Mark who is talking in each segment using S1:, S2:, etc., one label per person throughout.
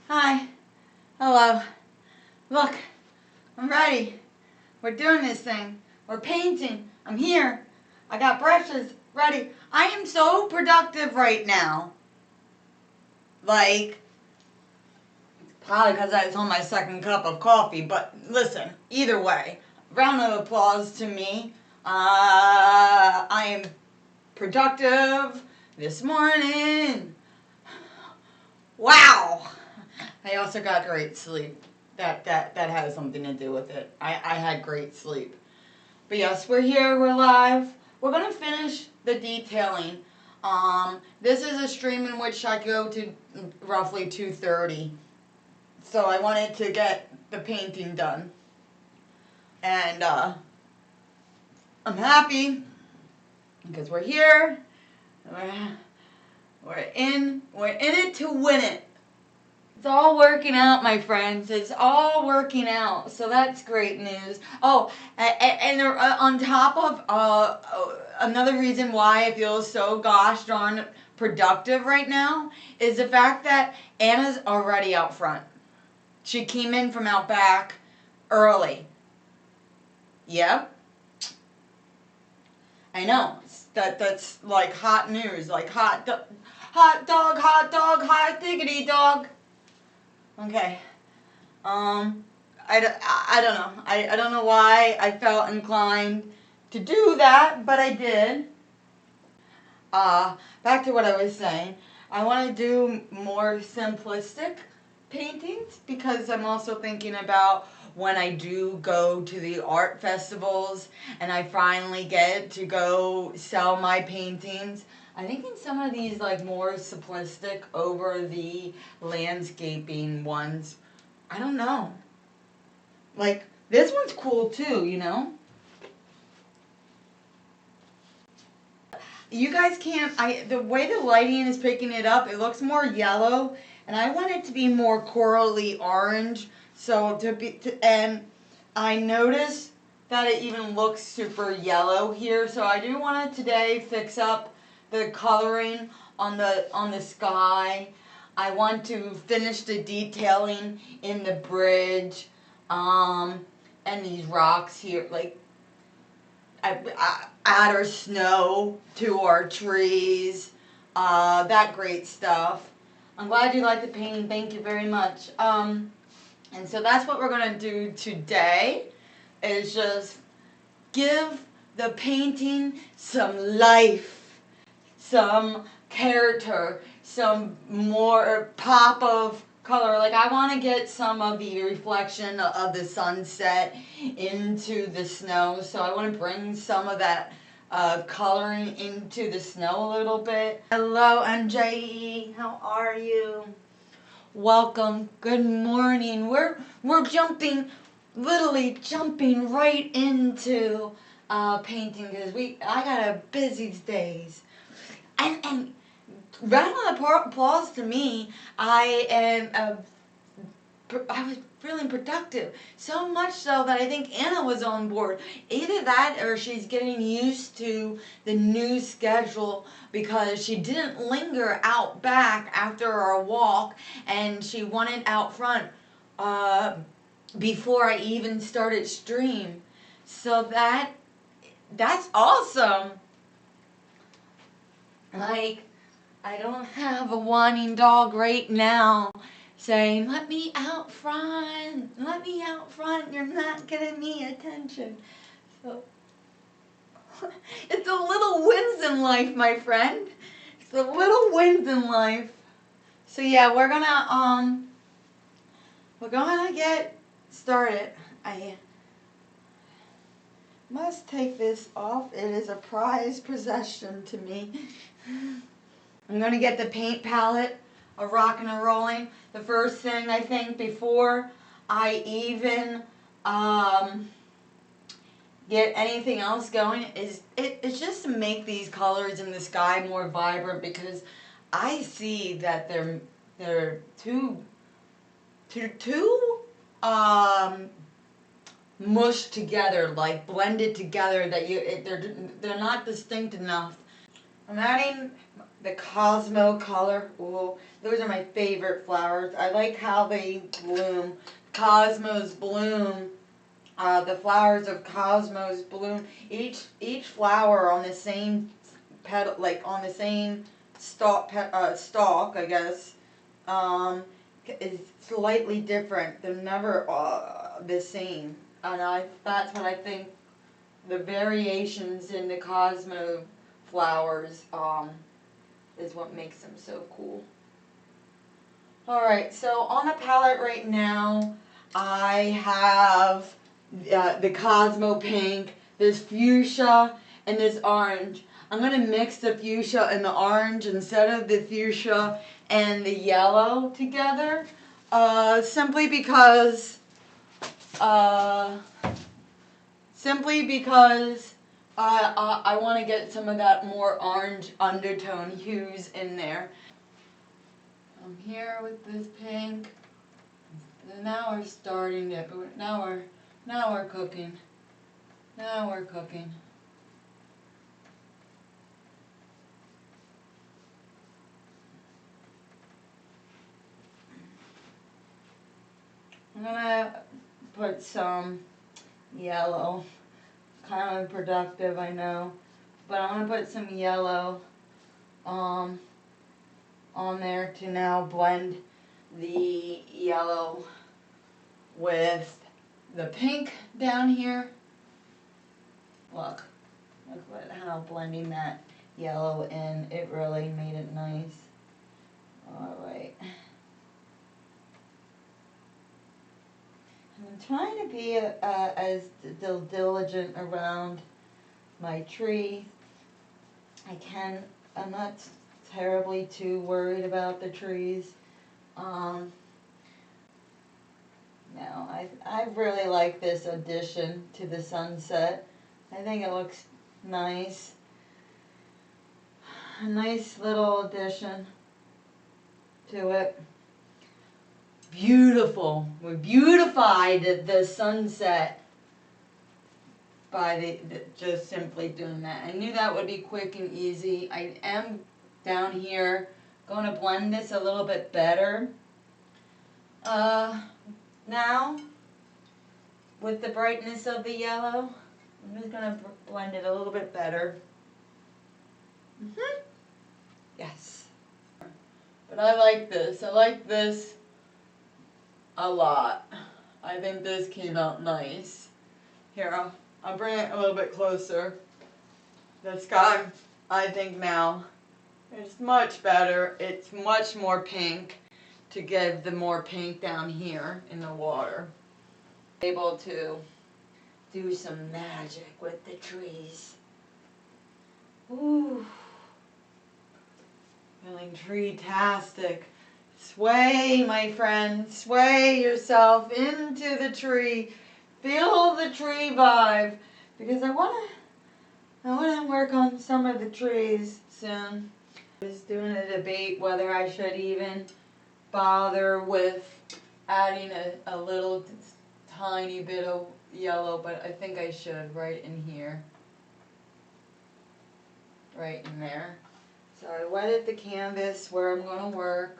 S1: Hi. Hello. Look, I'm ready. We're doing this thing. We're painting. I'm here. I got brushes ready. I am so productive right now. Like, probably because I was on my second cup of coffee, but listen, either way, round of applause to me. I am productive this morning. Wow. I also got great sleep. That has something to do with it. I had great sleep. But yes, we're here, we're live. We're gonna finish the detailing. This is a stream in which I go to roughly 2:30. So I wanted to get the painting done. And I'm happy because we're here. We're in it to win it. It's all working out, my friends. It's all working out. So that's great news. Oh, and on top of another reason why I feel so gosh darn productive right now is the fact that Anna's already out front. She came in from out back early. Yep. I know. That's like hot news. Like hot dog, hot diggity dog. Okay. I don't know. I don't know why I felt inclined to do that, but I did. Back to what I was saying. I want to do more simplistic paintings because I'm also thinking about when I do go to the art festivals and I finally get to go sell my paintings. I think in some of these like more simplistic over the landscaping ones, I don't know. Like this one's cool too, you know? You guys can't, the way the lighting is picking it up, it looks more yellow and I want it to be more corally orange. So and I noticed that it even looks super yellow here. So I do want to today fix up the coloring on the sky. I want to finish the detailing in the bridge, and these rocks here, like add our snow to our trees, that great stuff. I'm glad you like the painting. Thank you very much. And so that's what we're going to do today, is just give the painting some life, some character, some more pop of color. Like I want to get some of the reflection of the sunset into the snow. So I want to bring some of that coloring into the snow a little bit. Hello MJE, how are you? Welcome. Good morning. We're jumping, literally jumping right into painting because I got a busy days. And round of applause to me. I was feeling productive, so much so that I think Anna was on board. Either that or she's getting used to the new schedule because she didn't linger out back after our walk and she wanted out front before I even started stream. So that's awesome. Like, I don't have a whining dog right now saying, let me out front, you're not getting me attention. So, it's the little wins in life, my friend. It's the little wins in life. So yeah, we're gonna get started. I must take this off. It is a prized possession to me. I'm gonna get the paint palette a rockin' and rolling. The first thing I think before I even get anything else going is it's just to make these colors in the sky more vibrant because I see that they're too mushed together, like blended together, that they're not distinct enough. I'm adding the Cosmo color. Ooh, those are my favorite flowers. I like how they bloom. Cosmos bloom. The flowers of Cosmos bloom. Each flower on the same petal, like on the same stalk, I guess, is slightly different. They're never the same. And that's what I think. The variations in the Cosmo flowers is what makes them so cool. Alright, so on the palette right now, I have the Cosmo pink, this fuchsia, and this orange. I'm going to mix the fuchsia and the orange instead of the fuchsia and the yellow together, simply because I want to get some of that more orange undertone hues in there. I'm here with this pink. And now we're starting to. Now we're cooking. Now we're cooking. I'm gonna put some yellow. Kind of unproductive, I know, but I'm gonna put some yellow on there to now blend the yellow with the pink down here. Look how blending that yellow in, it really made it nice. Alright. I'm trying to be as diligent around my tree. I'm not terribly too worried about the trees. No, I really like this addition to the sunset. I think it looks nice. A nice little addition to it. Beautiful. We beautified the sunset by just simply doing that. I knew that would be quick and easy. I am down here going to blend this a little bit better. Now, with the brightness of the yellow, I'm just going to blend it a little bit better. Yes. But I like this. I like this a lot. I think this came out nice. Here, I'll bring it a little bit closer. The sky, I think now, is much better. It's much more pink to give the more pink down here in the water. Able to do some magic with the trees. Ooh. Feeling tree-tastic. Sway, my friend, sway yourself into the tree. Feel the tree vibe, because I wanna work on some of the trees soon. I was doing a debate whether I should even bother with adding a little tiny bit of yellow, but I think I should right in here. Right in there. So I wetted the canvas where I'm going to work,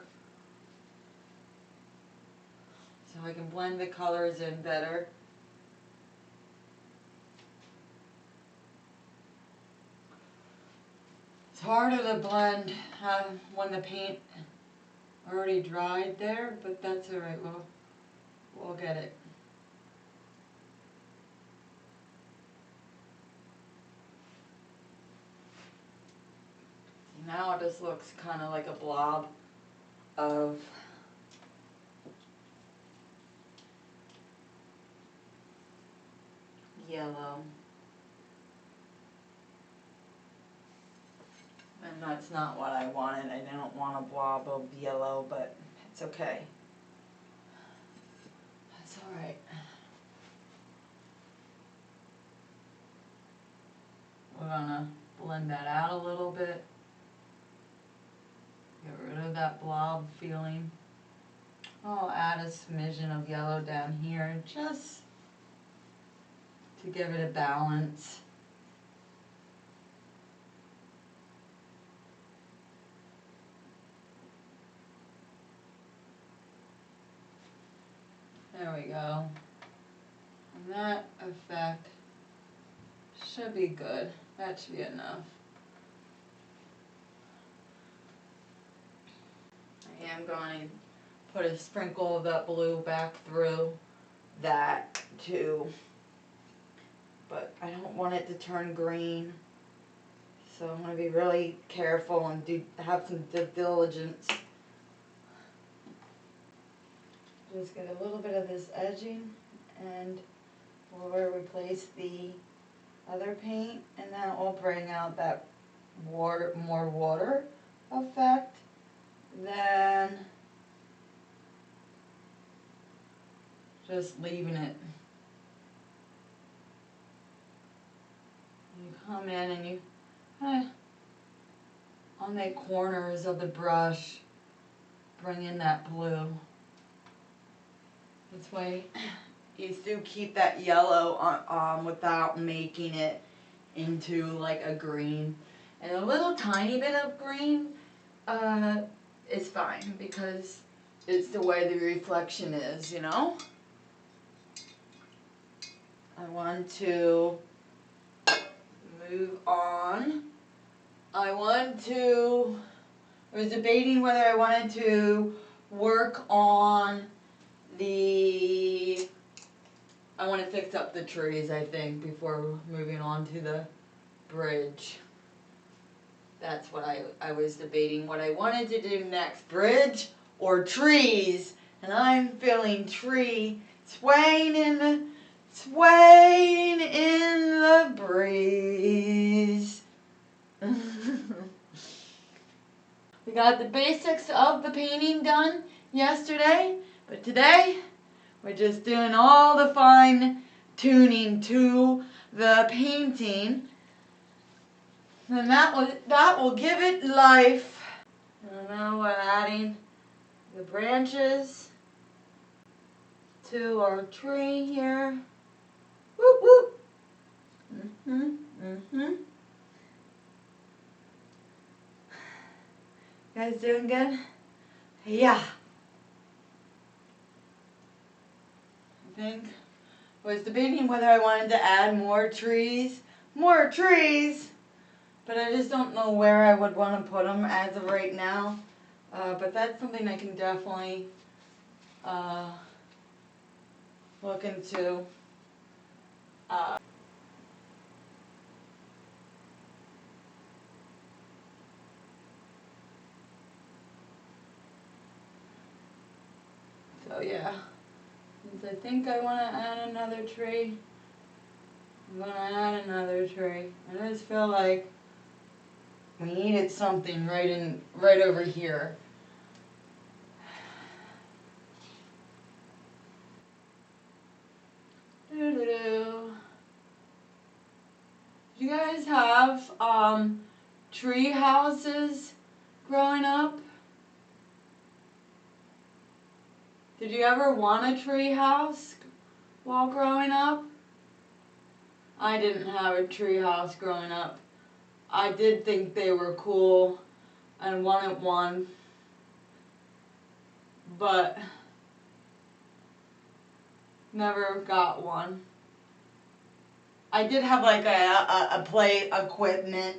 S1: so I can blend the colors in better. It's harder to blend when the paint already dried there, but that's alright, we'll get it. See, now it just looks kind of like a blob of yellow. And that's not what I wanted. I don't want a blob of yellow, but it's okay. That's alright. We're gonna blend that out a little bit. Get rid of that blob feeling. I'll add a smidgen of yellow down here just to give it a balance. There we go. And that effect should be good. That should be enough. I am going to put a sprinkle of that blue back through that too. But I don't want it to turn green. So I'm going to be really careful and have some due diligence. Just get a little bit of this edging and we'll replace the other paint, and that will bring out that more water effect than just leaving it. You come in and you on the corners of the brush bring in that blue. This way you still keep that yellow on without making it into like a green. And a little tiny bit of green is fine because it's the way the reflection is, you know? I want to move on. I was debating whether I wanted to work on I want to fix up the trees, I think, before moving on to the bridge. That's what I was debating, what I wanted to do next, bridge or trees. And I'm feeling tree swaying in the breeze. We got the basics of the painting done yesterday, but today we're just doing all the fine tuning to the painting, and that will give it life. And now we're adding the branches to our tree here. Whoop whoop. You guys doing good? Yeah. I think I was debating whether I wanted to add more trees, but I just don't know where I would want to put them as of right now. But that's something I can definitely look into. So yeah, since I think I want to add another tree, I'm going to add another tree. I just feel like we needed something right over here. Doo-doo-doo. Do you guys have tree houses growing up? Did you ever want a tree house while growing up? I didn't have a tree house growing up. I did think they were cool and wanted one, but never got one. I did have like a play equipment.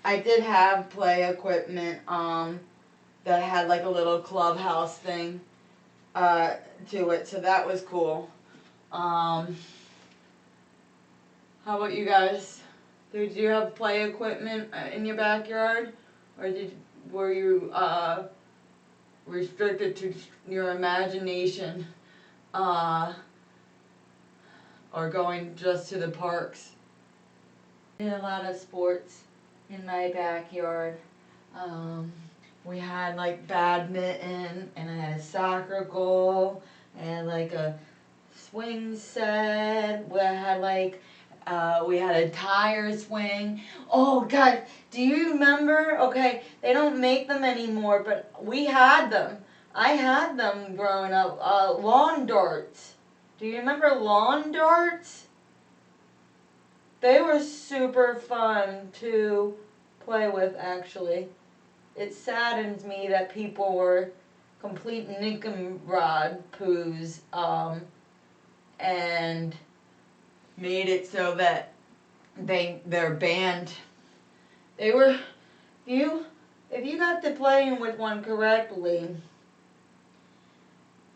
S1: I did have play equipment that had like a little clubhouse thing to it, so that was cool. How about you guys? Did you have play equipment in your backyard, or were you restricted to your imagination, or going just to the parks? I did a lot of sports in my backyard. We had like badminton, and I had a soccer goal, and like a swing set. We had we had a tire swing. Oh God, do you remember? Okay, they don't make them anymore, but we had them. I had them growing up. Lawn darts. Do you remember lawn darts? They were super fun to play with, actually. It saddens me that people were complete Nickenrod poos, and made it so that they're banned. They were, if you got to playing with one correctly,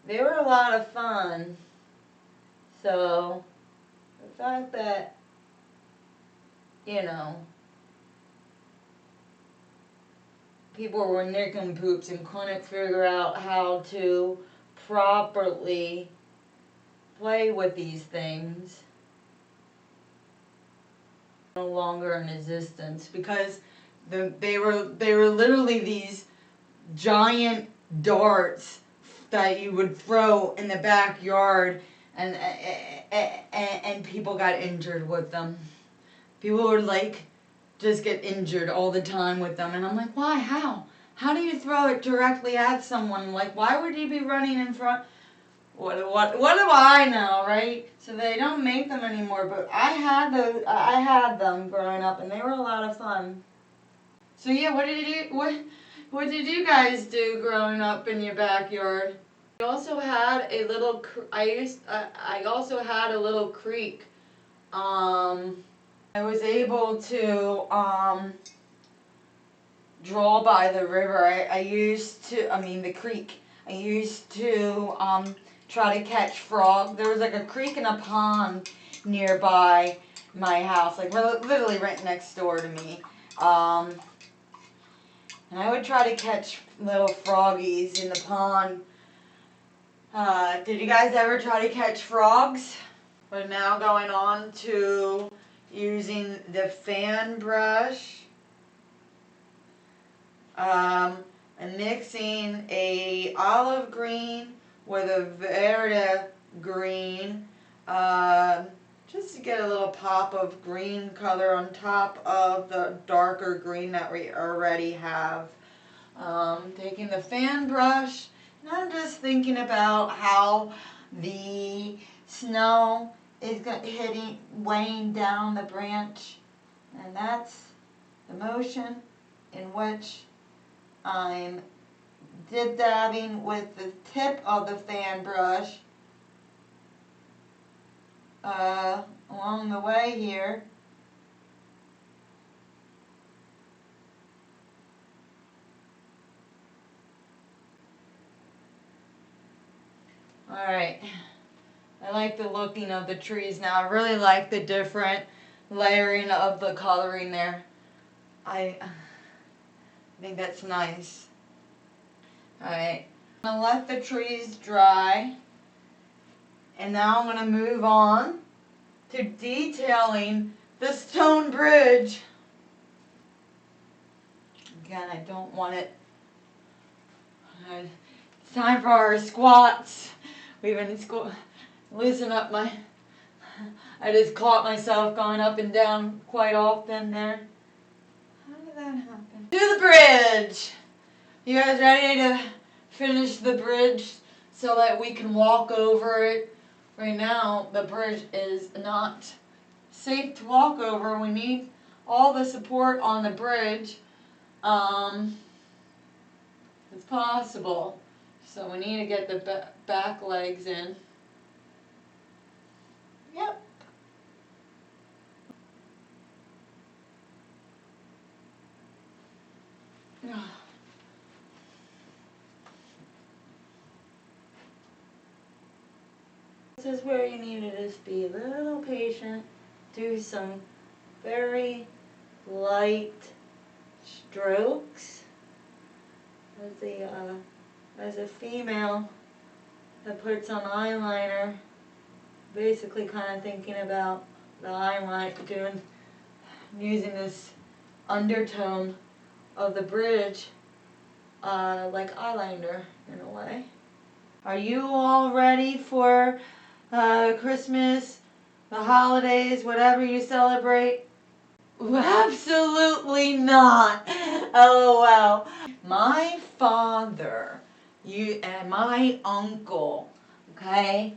S1: they were a lot of fun. So the fact that, you know, people were nincompoops and couldn't figure out how to properly play with these things no longer in existence, because they were literally these giant darts that you would throw in the backyard, and people got injured with them. People would like just get injured all the time with them, and I'm like, why? How do you throw it directly at someone? Like, why would you be running in front? What do I know, right? So they don't make them anymore, but I had them growing up, and they were a lot of fun. So yeah, what did you guys do growing up in your backyard? I also had a little I also had a little creek. I was able to draw by the river. The creek. I used to try to catch frog. There was like a creek and a pond nearby my house, like literally right next door to me. And I would try to catch little froggies in the pond. Did you guys ever try to catch frogs? We're now going on to using the fan brush. I'm mixing a olive green with a verde green, just to get a little pop of green color on top of the darker green that we already have. Taking the fan brush, and I'm just thinking about how the snow is weighing down the branch, and that's the motion in which I'm dib-dabbing with the tip of the fan brush along the way here. Alright, I like the looking of the trees now. I really like the different layering of the coloring there. I think that's nice. Alright, I'm going to let the trees dry, and now I'm going to move on to detailing the stone bridge. Again, I don't want it. It's time for our squats. We've been loosen up my. I just caught myself going up and down quite often there. How did that happen? To the bridge. You guys ready to finish the bridge so that we can walk over it? Right now, the bridge is not safe to walk over. We need all the support on the bridge. It's possible. So we need to get the back legs in. Yep. This is where you need to just be a little patient. Do some very light strokes. As a female that puts on eyeliner, basically kind of thinking about the eyeliner, using this undertone of the bridge like eyeliner in a way. Are you all ready for Christmas, the holidays, whatever you celebrate? Absolutely not. LOL. My father, and my uncle, okay,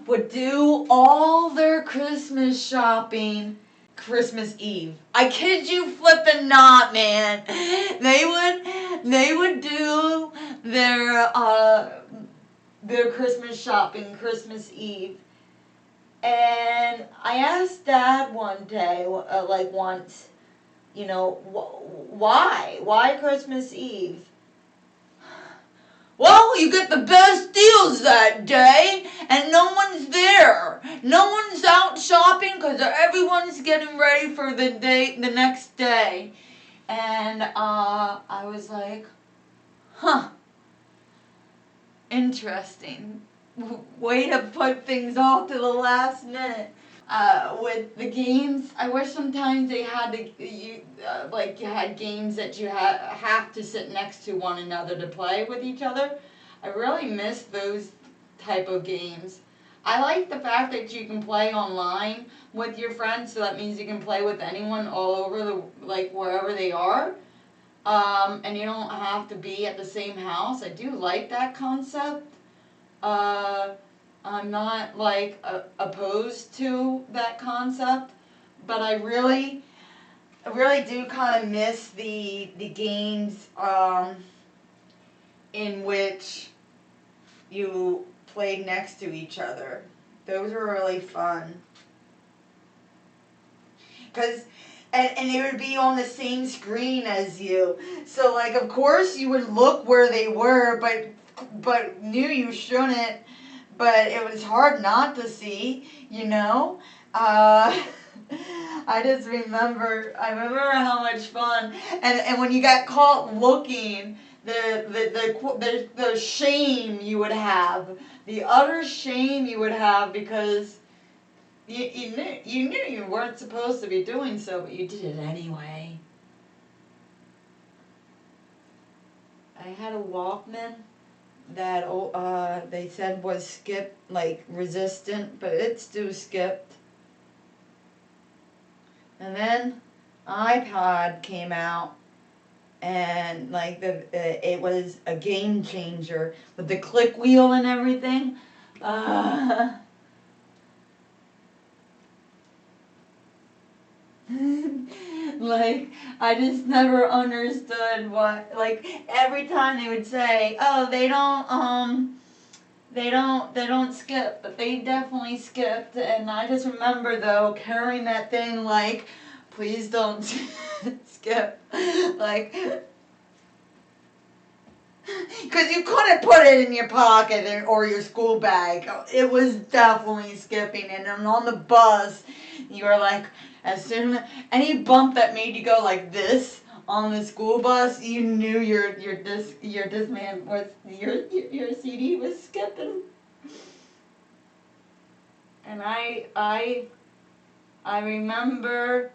S1: would do all their Christmas shopping Christmas Eve. I kid you flippin' not, man. They would do their Christmas shopping Christmas Eve. And I asked Dad one day, like once, you know, why? Why Christmas Eve? Well, you get the best deals that day, and no one's there. No one's out shopping because everyone's getting ready for the next day. And I was like, huh, interesting. Way to put things off to the last minute. With the games, I wish sometimes they had you had games that you have to sit next to one another to play with each other. I really miss those type of games. I like the fact that you can play online with your friends, so that means you can play with anyone all over wherever they are. And you don't have to be at the same house. I do like that concept. I'm not opposed to that concept, but I really do kind of miss the games in which you played next to each other. Those were really fun. And they would be on the same screen as you. So of course you would look where they were, but knew you shouldn't. But it was hard not to see, you know. I remember how much fun, and when you got caught looking, the shame you would have, the utter shame you would have, because you knew you weren't supposed to be doing so, but you did it anyway. I had a Walkman that they said was resistant, but it still skipped. And then iPod came out, and it was a game changer with the click wheel and everything. I just never understood what, every time they would say, oh, they don't skip, but they definitely skipped. And I just remember though carrying that thing please don't skip, because you couldn't put it in your pocket or your school bag. It was definitely skipping. And then on the bus, you were as soon as any bump that made you go like this on the school bus, you knew your Discman was your CD was skipping. And I remember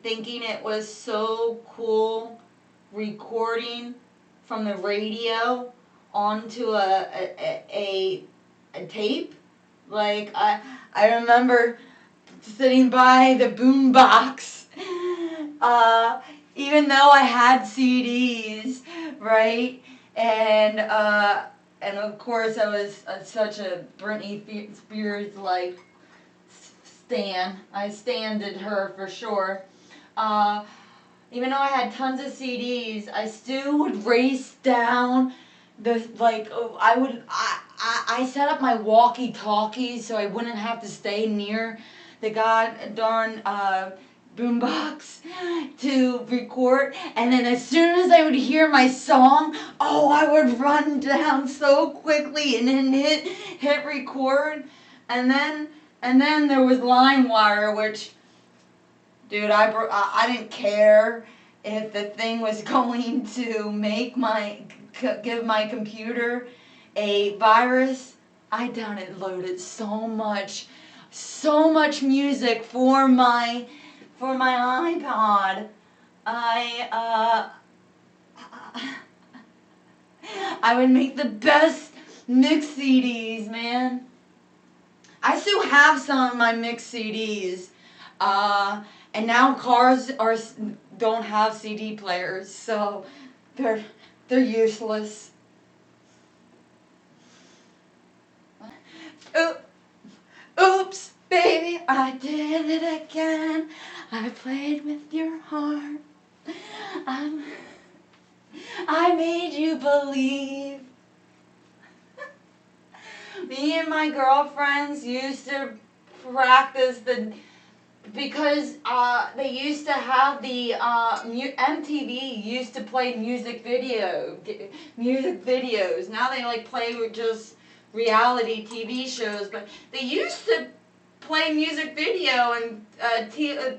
S1: thinking it was so cool recording from the radio onto a tape. I remember sitting by the boom box, even though I had CDs, right? And of course I was such a Britney Spears stan. I standed her for sure. Even though I had tons of CDs, I still would race down I set up my walkie-talkie so I wouldn't have to stay near the god darn boombox to record. And then as soon as I would hear my song, I would run down so quickly and then hit record. And then there was LimeWire, which, dude, I didn't care if the thing was going to give my computer a virus. I downloaded so much music for my iPod. I would make the best mix CDs, man. I still have some of my mix CDs. And now cars don't have CD players, so they're useless. Oops, baby, I did it again. I played with your heart. I made you believe. Me and my girlfriends used to practice because they used to have the MTV used to play music videos. Now they like play with just reality TV shows, but they used to play music video and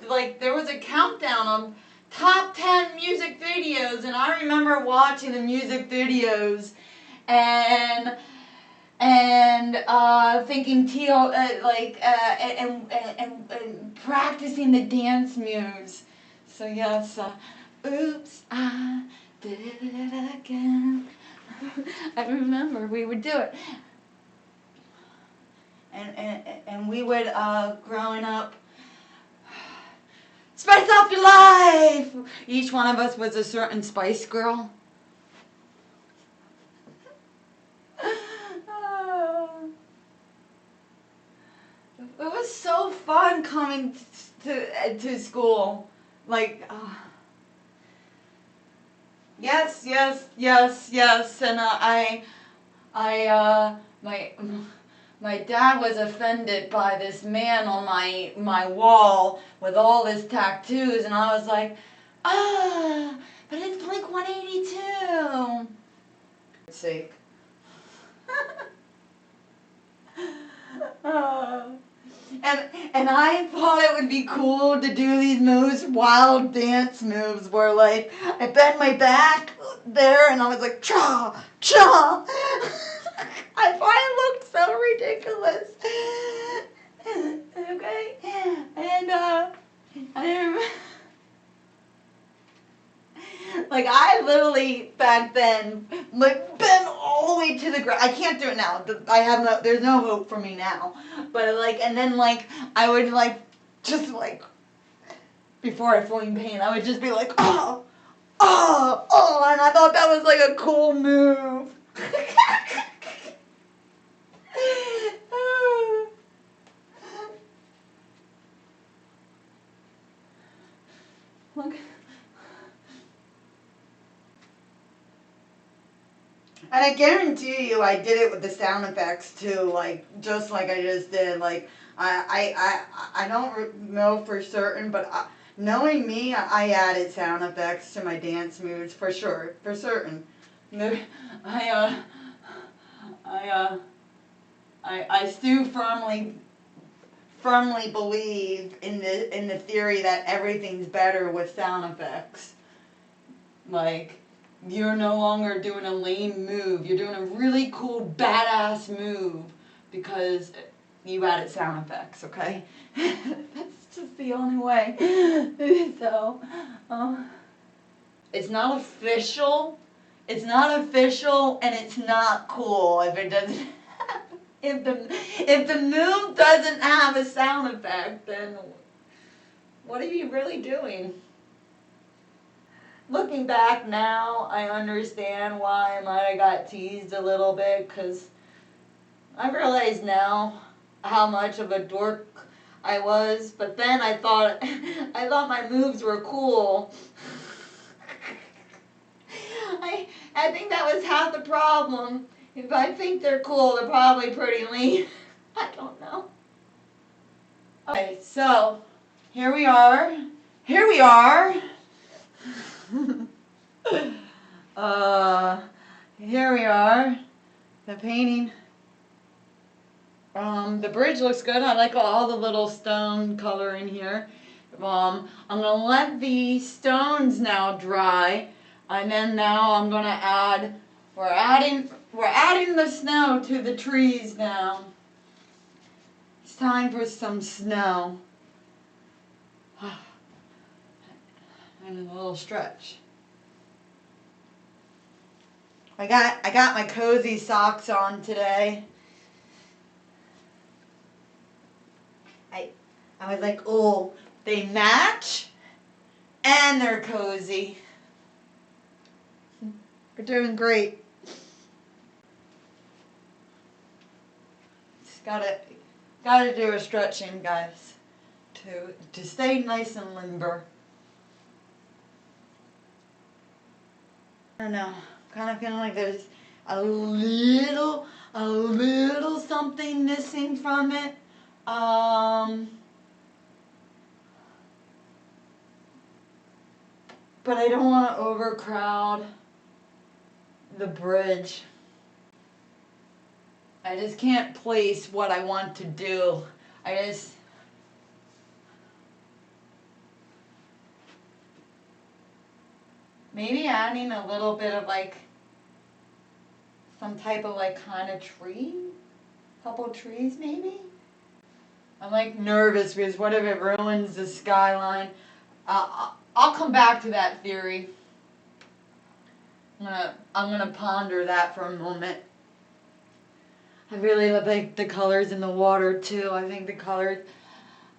S1: like there was a countdown on top 10 music videos, and I remember watching the music videos and thinking and practicing the dance moves. So yes, oops, I did it again. I remember we would do it, and we would growing up. Spice up your life. Each one of us was a certain Spice Girl. It was so fun coming to school. Like, yes, and my dad was offended by this man on my wall with all his tattoos, and I was like, but it's Blink 182. For sake. And I thought it would be cool to do these moves, wild dance moves, where like I bend my back there and I was like cha cha. I thought it looked so ridiculous. Okay, and like I literally back then like bent all the way to the ground. I can't do it now. There's no hope for me now. But like, and then like I would like just like before I feel in pain, I would just be like oh, and I thought that was like a cool move. Look. And I guarantee you I did it with the sound effects too, like, just like I just did. Like, I don't know for certain, but knowing me, I added sound effects to my dance moves for sure, for certain. I still firmly believe in the theory that everything's better with sound effects. Like, you're no longer doing a lame move. You're doing a really cool, badass move because you added sound effects, okay? That's just the only way. So, it's not official. It's not official, and it's not cool if it doesn't. If the move doesn't have a sound effect, then what are you really doing? Looking back now, I understand why I might have got teased a little bit, because I realize now how much of a dork I was, but then I thought my moves were cool. I think that was half the problem. If I think they're cool, they're probably pretty lean. I don't know. Okay, so here we are. Here we are. Here we are. The painting. The bridge looks good. I like all the little stone color in here. I'm gonna let the stones now dry, and then now I'm gonna add. We're adding the snow to the trees now. It's time for some snow. And a little stretch. I got my cozy socks on today. I was like, oh, they match and they're cozy. We're doing great. Just gotta do a stretching, guys, to stay nice and limber. I don't know, kind of feeling like there's a little something missing from it. But I don't want to overcrowd the bridge. I just can't place what I want to do. Maybe adding a little bit of like some type of like kind of tree, couple trees maybe. I'm like nervous because what if it ruins the skyline? I'll come back to that theory. I'm gonna ponder that for a moment. I really like the colors in the water too. I think the colors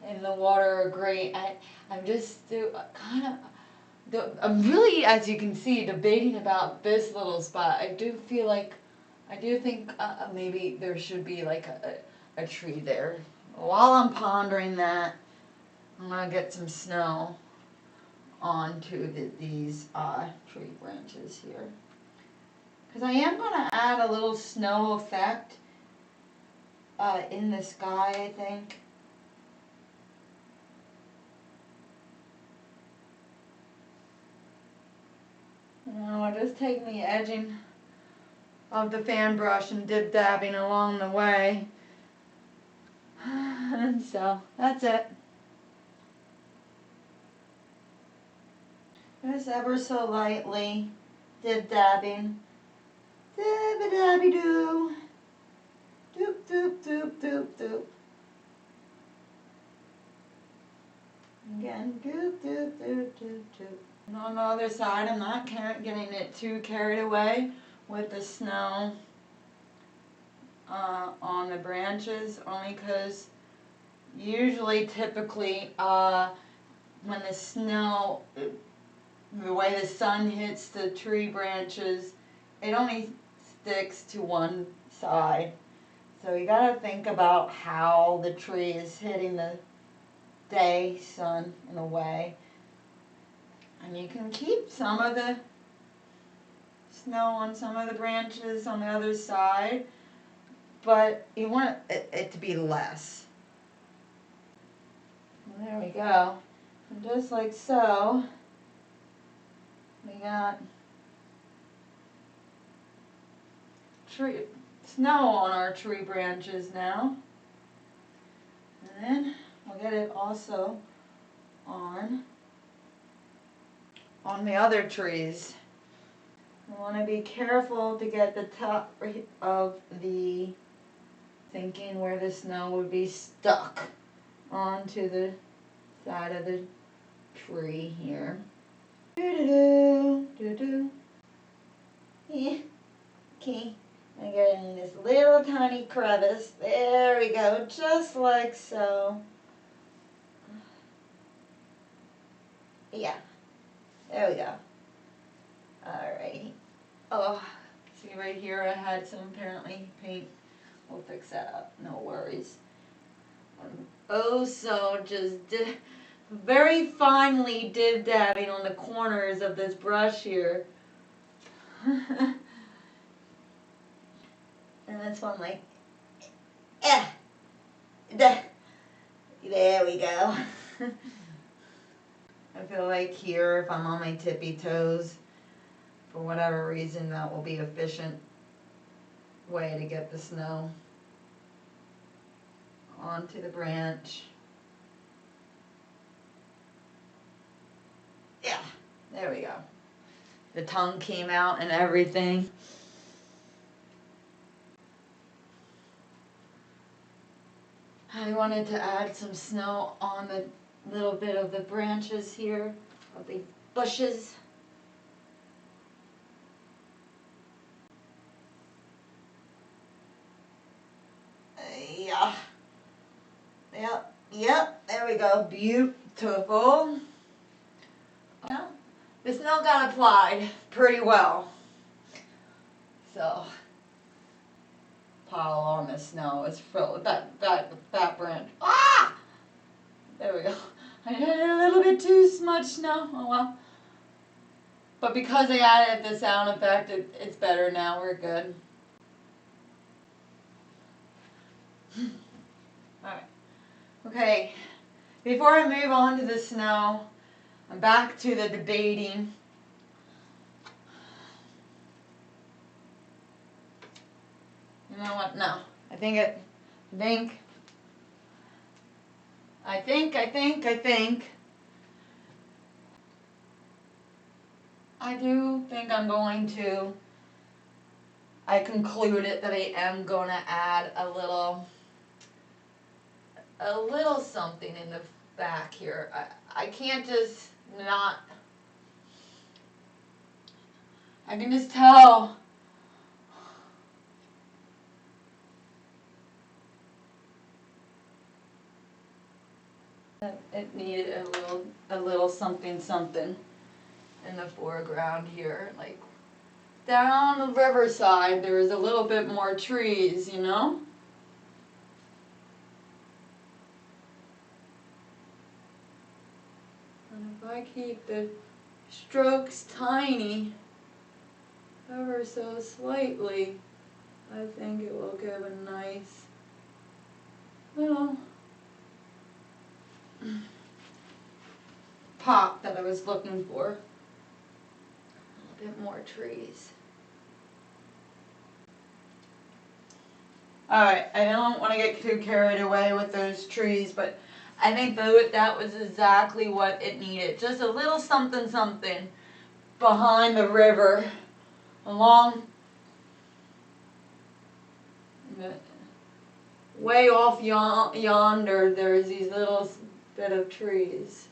S1: in the water are great. I'm just I'm really, as you can see, debating about this little spot. I do think maybe there should be like a tree there. While I'm pondering that, I'm gonna get some snow onto these tree branches here. Because I am gonna add a little snow effect in the sky, I think. I'll just take the edging of the fan brush and dib-dabbing along the way. And so, that's it. Just ever so lightly dib-dabbing. Dib-a-dabby-doo. Doop, doop, doop, doop, doop. Again, doop, doop, doop, doop, doop. And on the other side, I'm not getting it too carried away with the snow on the branches, only because typically, when the snow, the way the sun hits the tree branches, it only sticks to one side. So you gotta think about how the tree is hitting the day sun in a way. And you can keep some of the snow on some of the branches on the other side, but you want it to be less. And there we go. And just like so, we got snow on our tree branches now. And then we'll get it also on the other trees. We want to be careful to get the top of the thinking where the snow would be stuck onto the side of the tree here. Doo-doo-doo, doo-doo. Yeah. Okay. I get in this little tiny crevice. There we go, just like so. Yeah. There we go. Alrighty. Oh, see right here I had some apparently paint. We'll fix that up, no worries. So just very finely dib-dabbing on the corners of this brush here. And this one like, there we go. I feel like here, if I'm on my tippy toes, for whatever reason, that will be an efficient way to get the snow onto the branch. Yeah, there we go. The tongue came out and everything. I wanted to add some snow on the little bit of the branches here, of the bushes. Yeah. Yep, there we go. Beautiful. Well, the snow got applied pretty well. So, pile on the snow is filled with that branch. Ah! There we go. I did a little bit too much snow. Oh well. But because I added the sound effect, it's better now. We're good. Alright. Okay. Before I move on to the snow, I'm back to the debating. You know what? No. I think I do think I'm going to, I concluded that I am going to add a little something in the back here. I can't just not, I can just tell. It needed a little something in the foreground here, like down the riverside there was a little bit more trees, you know? And if I keep the strokes tiny, ever so slightly, I think it will give a nice little pop that I was looking for. A bit more trees. Alright, I don't want to get too carried away with those trees, but I think that was exactly what it needed. Just a little something behind the river, along, way off yonder, there's these little bit of trees.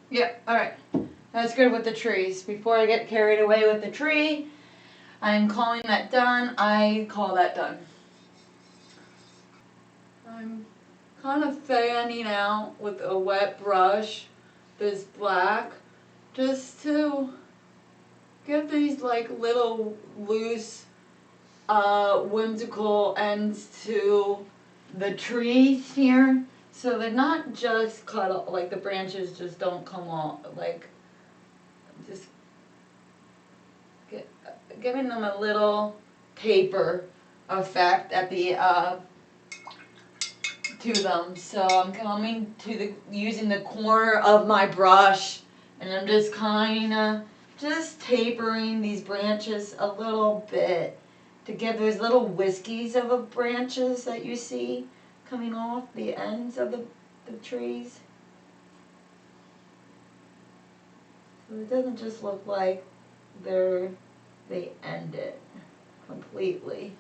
S1: Yep, alright. That's good with the trees. Before I get carried away with the tree, I'm calling that done. I call that done. I'm kind of fanning out with a wet brush this black just to give these like little loose whimsical ends to the trees here. So they're not just cut off, like the branches just don't come off, like just giving them a little taper effect at the to them. So I'm coming to using the corner of my brush, and I'm just kind of just tapering these branches a little bit to give those little whiskies of branches that you see coming off the ends of the trees. So it doesn't just look like they end it completely.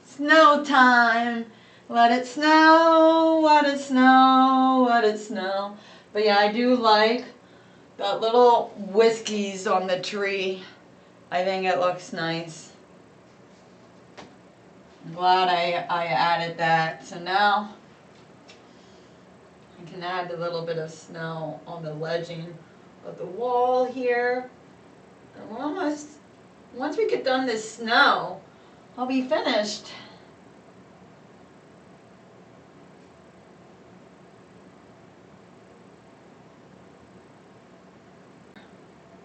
S1: Snow time! Let it snow, let it snow, let it snow. But yeah, I do like that little whiskies on the tree. I think it looks nice. I'm glad I added that. So now I can add a little bit of snow on the ledging of the wall here. And we're almost, once we get done this snow, I'll be finished.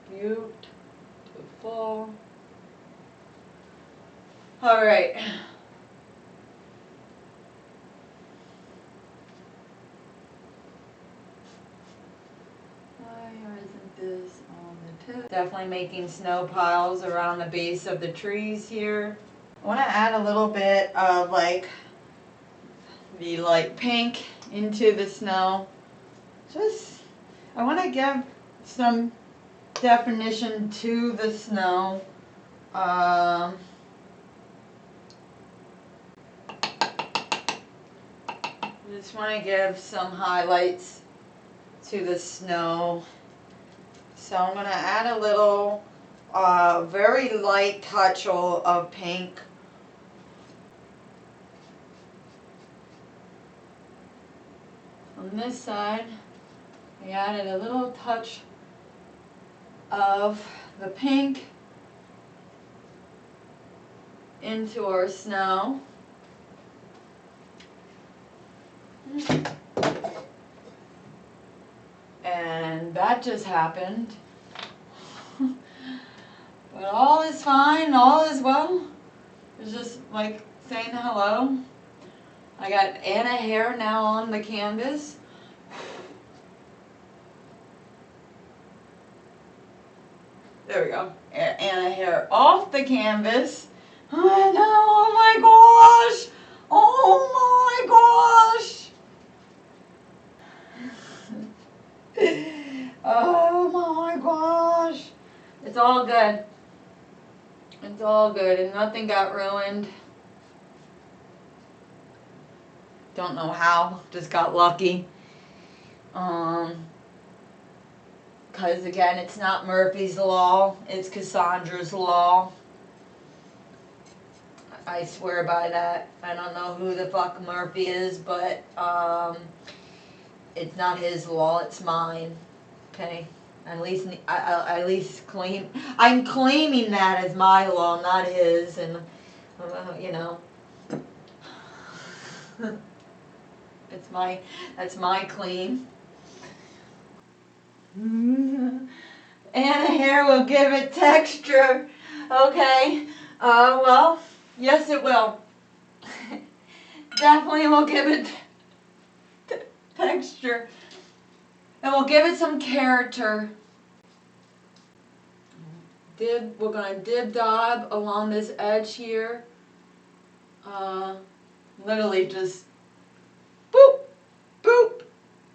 S1: Beautiful. All right. Why isn't this on the tip? Definitely making snow piles around the base of the trees here. I want to add a little bit of like the light pink into the snow. Just, I want to give some definition to the snow. Just want to give some highlights to the snow. So I'm going to add a little very light touch of pink. On this side, We added a little touch of the pink into our snow. And that just happened. But all is fine, all is well. It's just like saying hello. I got Anna hair now on the canvas. There we go. Anna hair off the canvas. I know, oh my gosh! Oh my gosh! Oh my gosh! It's all good. It's all good and nothing got ruined. Don't know how, just got lucky. Because again, it's not Murphy's Law, it's Cassandra's Law. I swear by that. I don't know who the fuck Murphy is, but it's not his law, it's mine. Okay? At least I'm claiming that as my law, not his, and you know. That's my claim. And the hair will give it texture. Okay. Well, yes it will. Definitely will give it texture. And we'll give it some character. We're gonna dib-dab along this edge here. Literally just boop, boop,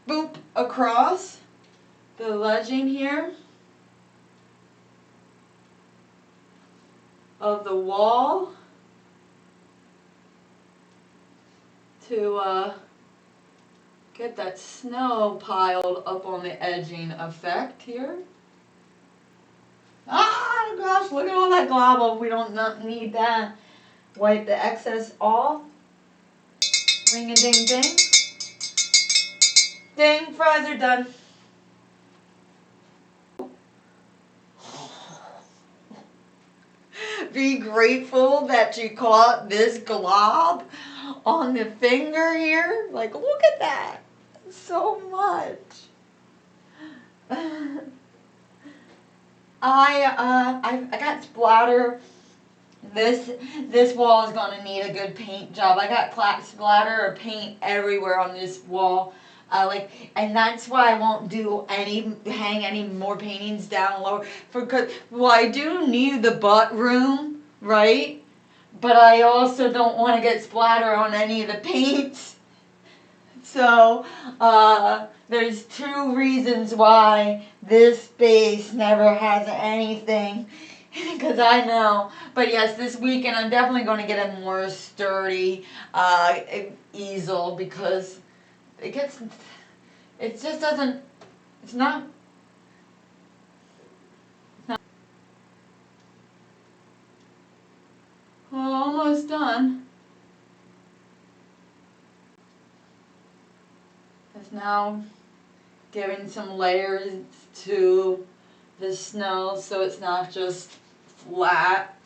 S1: boop across the ledging here of the wall to get that snow piled up on the edging effect here. Ah, gosh, look at all that globble. We don't need that. Wipe the excess off. Ring a ding ding. Ding, fries are done. Be grateful that you caught this glob on the finger here. Like, look at that. So much. I got splatter. This wall is gonna need a good paint job. I got splatter or paint everywhere on this wall. And that's why I won't hang any more paintings down lower. Well, I do need the butt room, right? But I also don't want to get splatter on any of the paints. So, there's 2 reasons why this space never has anything. Because I know. But yes, this weekend I'm definitely going to get a more sturdy easel because it just doesn't, it's not. Well, almost done. It's now giving some layers to the snow so it's not just flat.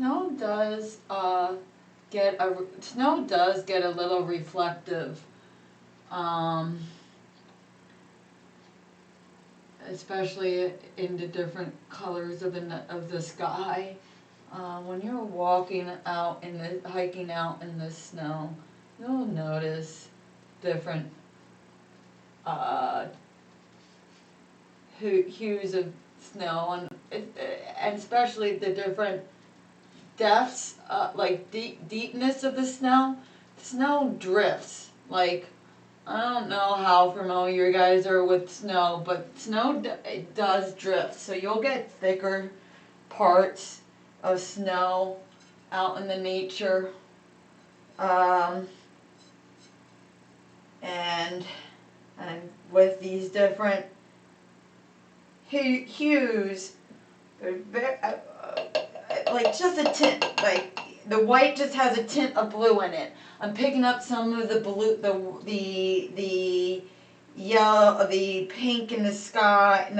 S1: Snow does get a little reflective, especially in the different colors of the sky. When you're hiking out in the snow, you'll notice different hues of snow, and especially the different depths, like deepness of the snow. Snow drifts. Like, I don't know how familiar you guys are with snow, but snow it does drift. So you'll get thicker parts of snow out in the nature, and with these different hues. They're very, like just a tint, like the white just has a tint of blue in it. I'm picking up some of the blue, the yellow, the pink in the sky,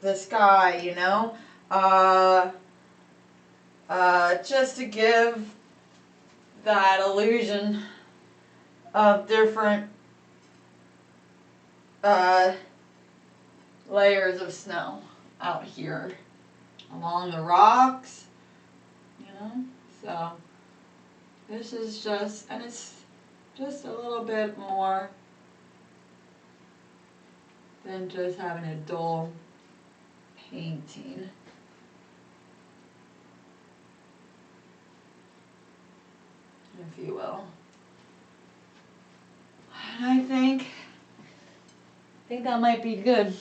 S1: the sky, you know, just to give that illusion of different layers of snow out here along the rocks, you know. So this is just, and it's just a little bit more than just having a dull painting. If you will. And I think that might be good.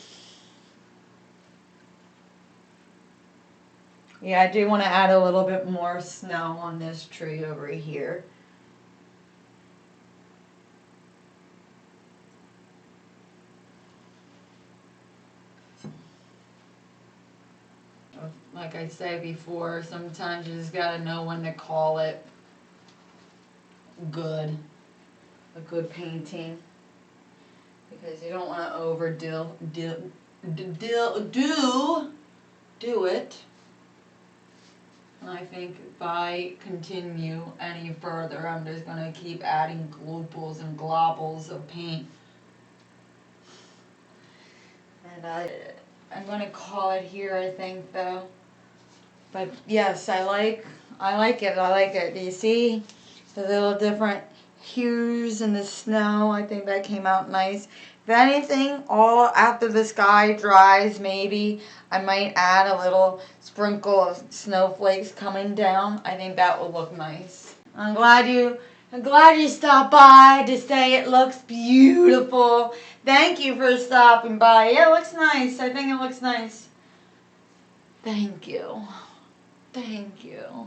S1: Yeah, I do want to add a little bit more snow on this tree over here. Like I said before, sometimes you just gotta know when to call it good, a good painting, because you don't want to overdo it. And I think if I continue any further, I'm just gonna keep adding glooples and globbles of paint. And I'm gonna call it here, I think, though. But yes, I like it. I like it. Do you see the little different hues in the snow? I think that came out nice. If anything, all after the sky dries, maybe I might add a little sprinkle of snowflakes coming down. I think that will look nice. I'm glad you stopped by to say it looks beautiful. Thank you for stopping by. Yeah, it looks nice. I think it looks nice. Thank you. Thank you.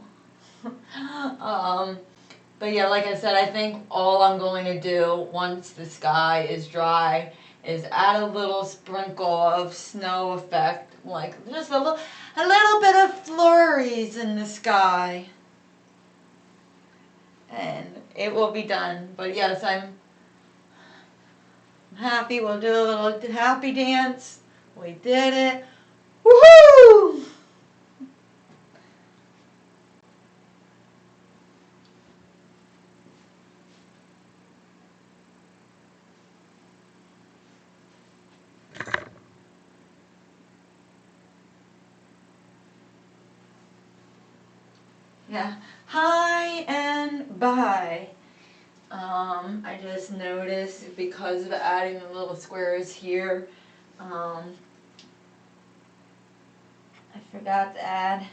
S1: But yeah, like I said, I think all I'm going to do once the sky is dry is add a little sprinkle of snow effect, like just a little bit of flurries in the sky, and it will be done. But yes, I'm happy. We'll do a little happy dance. We did it. Woohoo! Yeah. Hi and bye. I just noticed because of adding the little squares here, I forgot to add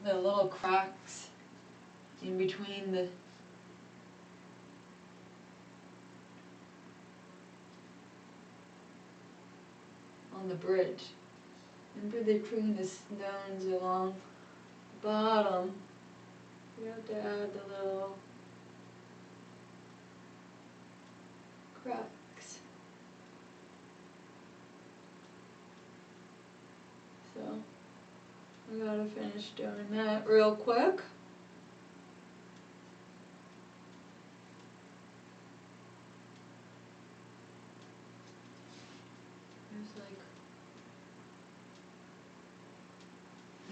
S1: the little cracks in between on the bridge. In between the stones along the bottom, you have to add the little cracks. So I gotta finish doing that real quick.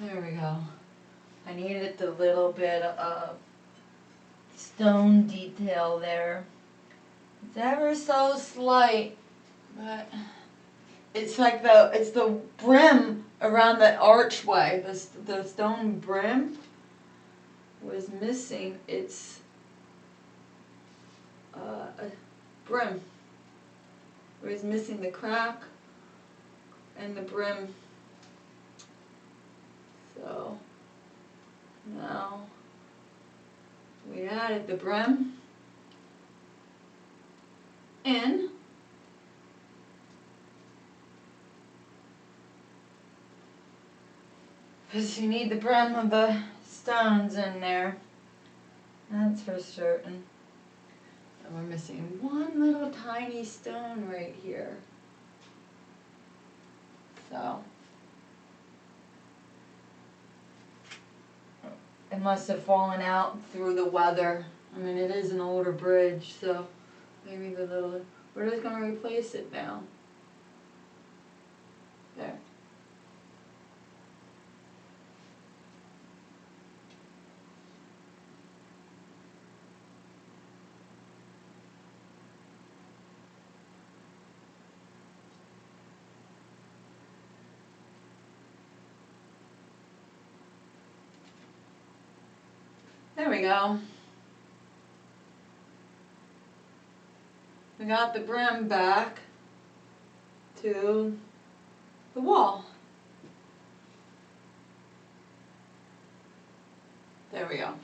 S1: There we go. I needed the little bit of stone detail there. It's ever so slight, but it's like it's the brim around the archway. The stone brim was missing its brim. It was missing the crack and the brim. So now we added the brim in. Because you need the brim of the stones in there. That's for certain. And we're missing one little tiny stone right here. So it must have fallen out through the weather. I mean, it is an older bridge, so maybe we're just going to replace it now. There. There we go. We got the brim back to the wall. There we go.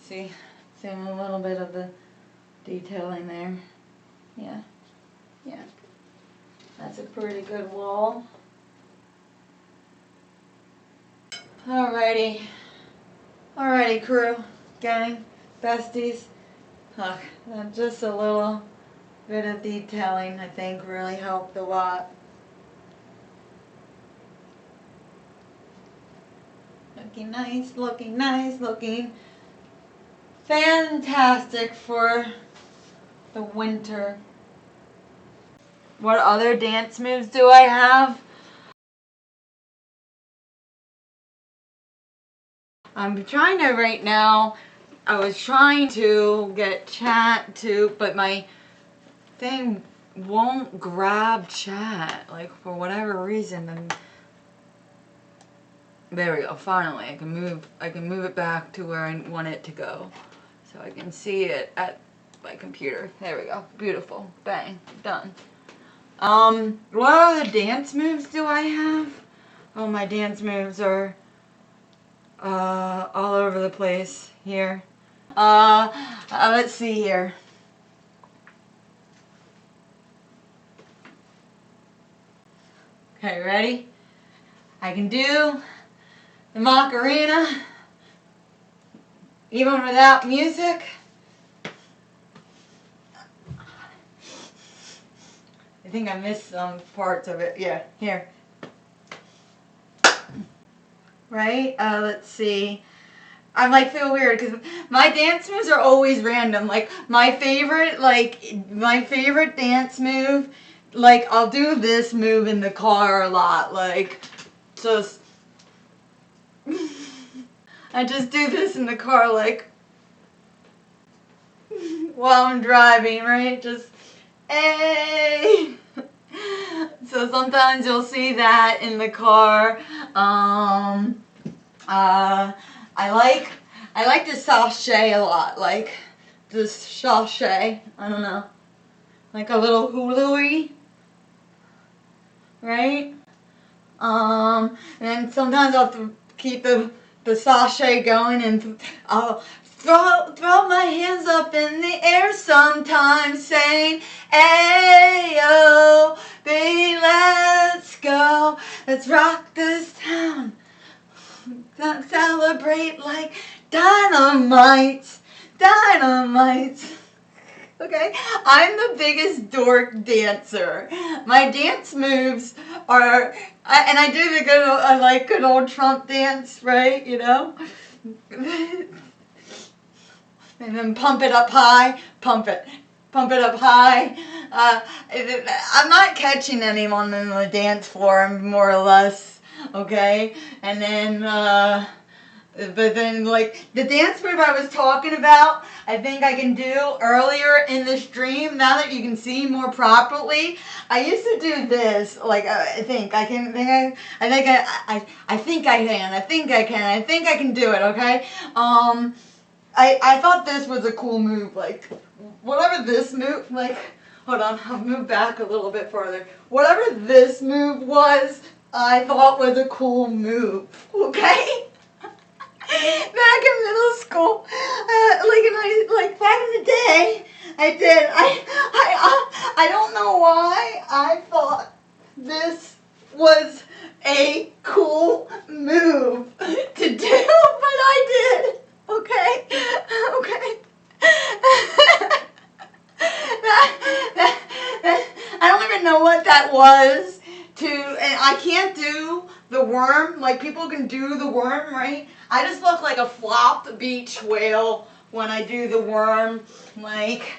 S1: See a little bit of the detailing there. Yeah, yeah. That's a pretty good wall. Alrighty. Alrighty, crew, gang, besties. Just a little bit of detailing, I think, really helped a lot. Looking nice, looking nice, looking fantastic for the winter. What other dance moves do I have? I'm trying to right now, I was trying to get chat to, but my thing won't grab chat, like for whatever reason. And there we go, finally I can move it back to where I want it to go. So I can see it at my computer. There we go, beautiful, bang, done. What other dance moves do I have? Oh, my dance moves are all over the place here. Let's see here. Okay, ready? I can do the Macarena even without music. I think I missed some parts of it. Yeah, here. Right? Let's see. I might feel weird because my dance moves are always random. Like my favorite dance move, like I'll do this move in the car a lot. Like just I just do this in the car, like while I'm driving, right? Just hey. So sometimes you'll see that in the car. I like to sashay a lot, like this sashay, I don't know, like a little hula-y, right? And then sometimes I'll have to keep the sashay going, and I'll throw my hands up in the air sometimes, saying, "Ayo, baby, let's go, let's rock this town, celebrate like dynamite, dynamite." Okay, I'm the biggest dork dancer. My dance moves are, and I do the good, I like good old Trump dance, right? You know, and then pump it up high, pump it up high. I'm not catching anyone on the dance floor, more or less. Okay, and then. But then, like, the dance move I was talking about, I think I can do earlier in the stream, now that you can see more properly. I used to do this, like, I think I can do it, okay? I thought this was a cool move, like, whatever this move, like, hold on, I'll move back a little bit farther. Whatever this move was, I thought was a cool move, okay? Back in middle school, like back in the day, I did. I don't know why I thought this was a cool move to do, but I did. Okay, okay. that was to, and I can't do the worm, like people can do the worm, right? I just look like a flopped beach whale when I do the worm, like,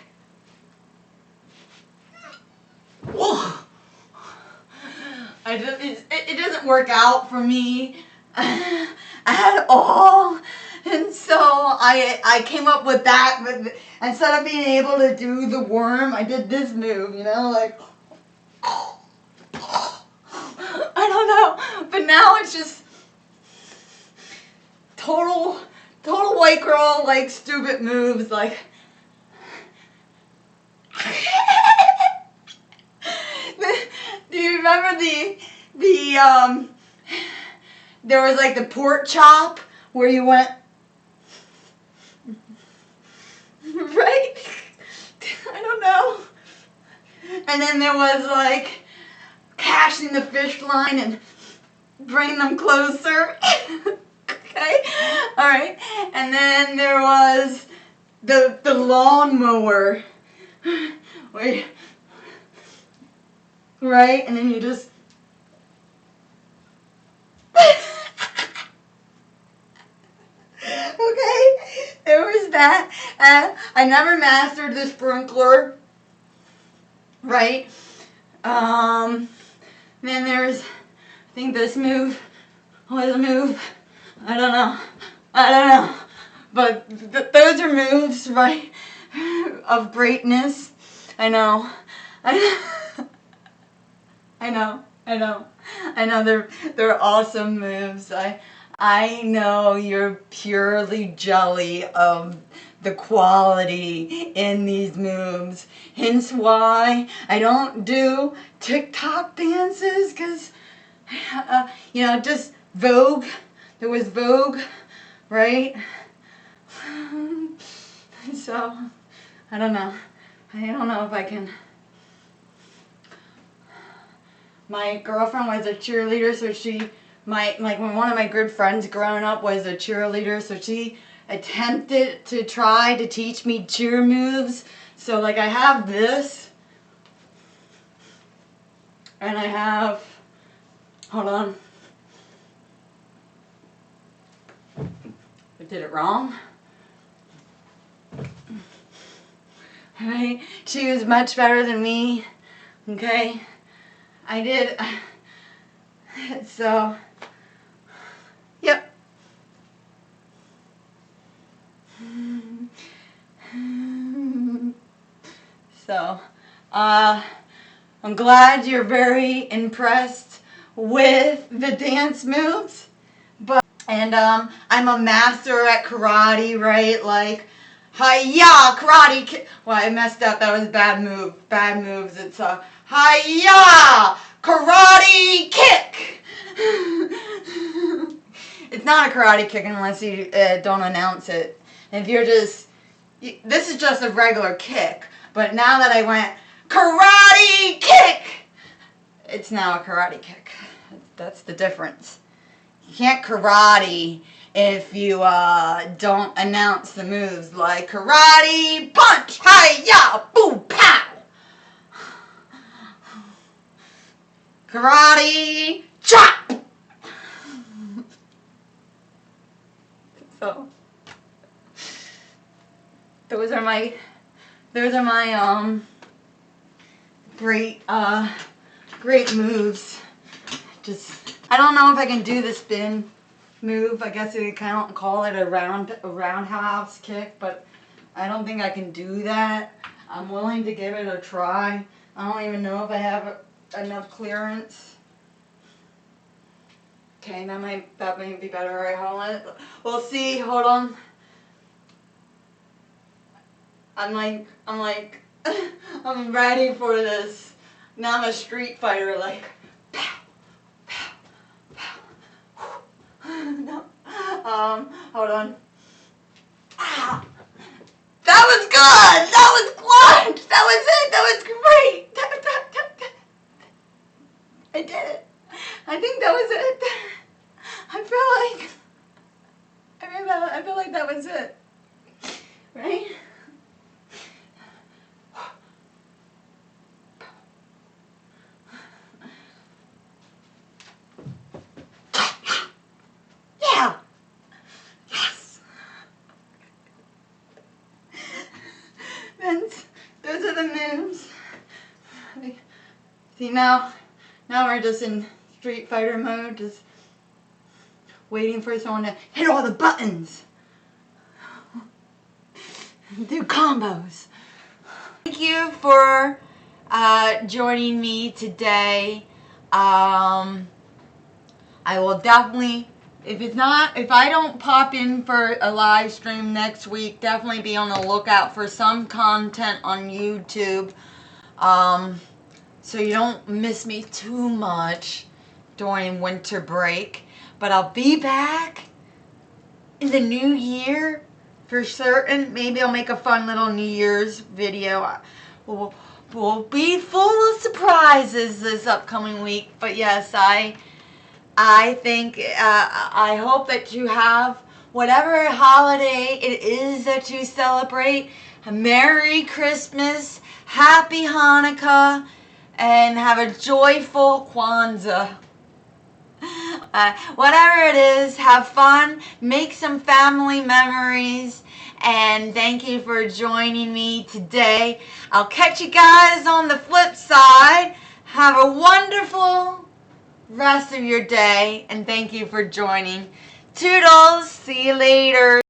S1: it doesn't work out for me at all. And so I came up with that, but instead of being able to do the worm, I did this move, you know, like, I don't know, but now it's just total white girl, like, stupid moves, like, do you remember there was like the pork chop where you went, right? I don't know. And then there was like catching the fish line and bringing them closer. Okay, all right. And then there was the lawnmower, wait, right? And then you just okay, there was that. I never mastered the sprinkler, right? Then there's, I think this move was a move. I don't know. But those are moves, right, of greatness. I know. I know they're awesome moves. I know you're purely jelly of the quality in these moves. Hence why I don't do TikTok dances, because, you know, just Vogue. There was Vogue, right? So, I don't know. I don't know if I can. My girlfriend was a cheerleader, so like when one of my good friends growing up was a cheerleader, so she attempted to try to teach me cheer moves. So like I have this, and I have, hold on, I did it wrong. Right? She was much better than me, okay? I did, so, yep. So, I'm glad you're very impressed with the dance moves, and I'm a master at karate, right? Like, hi-ya, karate kick. Well, I messed up. That was a bad move. Bad moves. It's a hi-ya, karate kick. It's not a karate kick unless you don't announce it. If you're just, this is just a regular kick. But now that I went karate kick, it's now a karate kick. That's the difference. You can't karate if you don't announce the moves, like karate punch, hi-ya, boom, pow. Karate chop. So those are my great moves. Just, I don't know if I can do the spin move. I guess you kind of call it a roundhouse kick, but I don't think I can do that. I'm willing to give it a try. I don't even know if I have enough clearance. Okay, that might be better. All right, hold on. We'll see. Hold on. I'm ready for this. Now I'm a street fighter, like, pow, pow, pow. No. Hold on. Ah, that was good. That was clutch. That was it. That was great. I did it. I think that was it. I feel like that was it. Right? the moves. See, now we're just in Street Fighter mode, just waiting for someone to hit all the buttons. Do combos. Thank you for joining me today. I will definitely, if I don't pop in for a live stream next week, definitely be on the lookout for some content on YouTube. So you don't miss me too much during winter break. But I'll be back in the new year for certain. Maybe I'll make a fun little New Year's video. We'll be full of surprises this upcoming week. But yes, I think, I hope that you have whatever holiday it is that you celebrate. A Merry Christmas, Happy Hanukkah, and have a joyful Kwanzaa. Whatever it is, have fun, make some family memories, and thank you for joining me today. I'll catch you guys on the flip side. Have a wonderful rest of your day, and thank you for joining. Toodles, see you later.